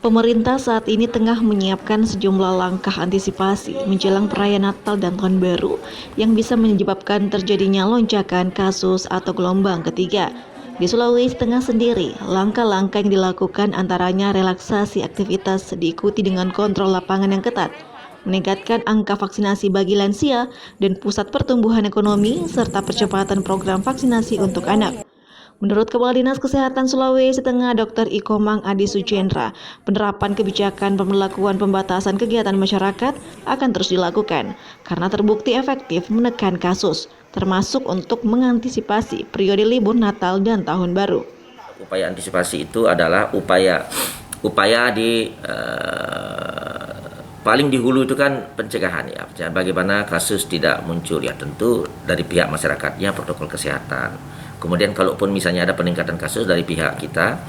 Pemerintah saat ini tengah menyiapkan sejumlah langkah antisipasi menjelang perayaan Natal dan Tahun Baru yang bisa menyebabkan terjadinya lonjakan kasus atau gelombang ketiga. Di Sulawesi Tengah sendiri, langkah-langkah yang dilakukan antaranya relaksasi aktivitas diikuti dengan kontrol lapangan yang ketat, meningkatkan angka vaksinasi bagi lansia dan pusat pertumbuhan ekonomi, serta percepatan program vaksinasi untuk anak. Menurut Kepala Dinas Kesehatan Sulawesi Tengah Dr. Ikomang Adi Sujendra, penerapan kebijakan pemberlakuan pembatasan kegiatan masyarakat akan terus dilakukan karena terbukti efektif menekan kasus, termasuk untuk mengantisipasi periode libur Natal dan Tahun Baru. Upaya antisipasi itu adalah upaya di paling di hulu itu kan pencegahan ya. Bagaimana kasus tidak muncul ya, tentu dari pihak masyarakatnya protokol kesehatan. Kemudian kalaupun misalnya ada peningkatan kasus dari pihak kita,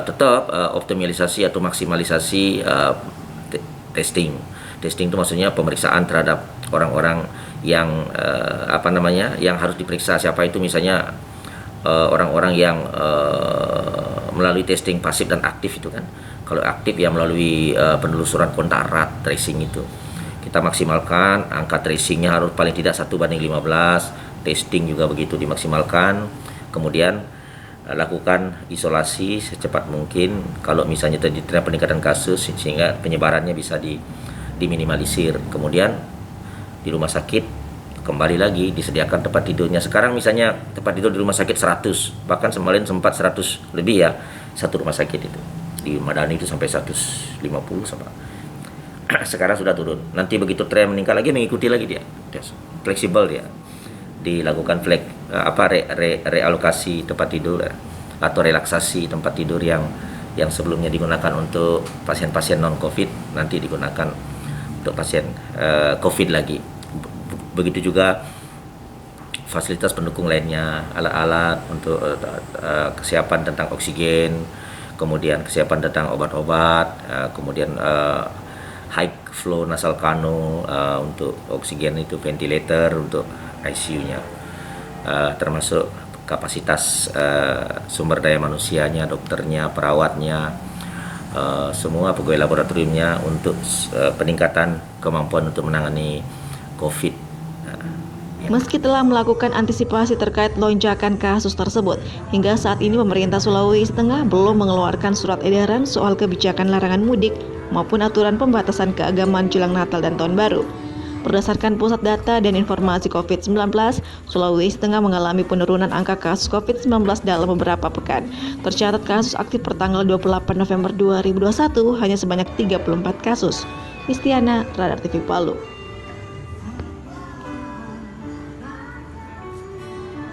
tetap optimalisasi atau maksimalisasi testing. Testing itu maksudnya pemeriksaan terhadap orang-orang yang yang harus diperiksa. Siapa itu misalnya orang-orang yang melalui testing pasif dan aktif itu kan. Kalau aktif ya melalui penelusuran kontak erat, tracing itu. Kita maksimalkan angka tracingnya harus paling tidak 1:15. Testing juga begitu dimaksimalkan, kemudian lakukan isolasi secepat mungkin kalau misalnya terjadi peningkatan kasus sehingga penyebarannya bisa diminimalisir. Kemudian di rumah sakit kembali lagi disediakan tempat tidurnya. Sekarang misalnya tempat tidur di rumah sakit 100, bahkan kemarin sempat 100 lebih ya satu rumah sakit itu. Di Madani itu sampai 150 sama. Sekarang sudah turun. Nanti begitu tren meningkat lagi mengikuti lagi dia fleksibel dia. Dilakukan realokasi tempat tidur atau relaksasi tempat tidur yang sebelumnya digunakan untuk pasien-pasien non-COVID nanti digunakan untuk pasien COVID lagi. Begitu juga fasilitas pendukung lainnya, alat-alat untuk kesiapan tentang oksigen, kemudian kesiapan tentang obat-obat, kemudian high flow nasal kano untuk oksigen itu, ventilator untuk ICU-nya, termasuk kapasitas sumber daya manusianya, dokternya, perawatnya, semua pegawai laboratoriumnya untuk peningkatan kemampuan untuk menangani COVID. Meski telah melakukan antisipasi terkait lonjakan kasus tersebut, hingga saat ini pemerintah Sulawesi Tengah belum mengeluarkan surat edaran soal kebijakan larangan mudik maupun aturan pembatasan keagamaan jelang Natal dan Tahun Baru. Berdasarkan Pusat Data dan Informasi COVID-19, Sulawesi Tengah mengalami penurunan angka kasus COVID-19 dalam beberapa pekan. Tercatat kasus aktif per tanggal 28 November 2021 hanya sebanyak 34 kasus. Istiana, Radar TV Palu.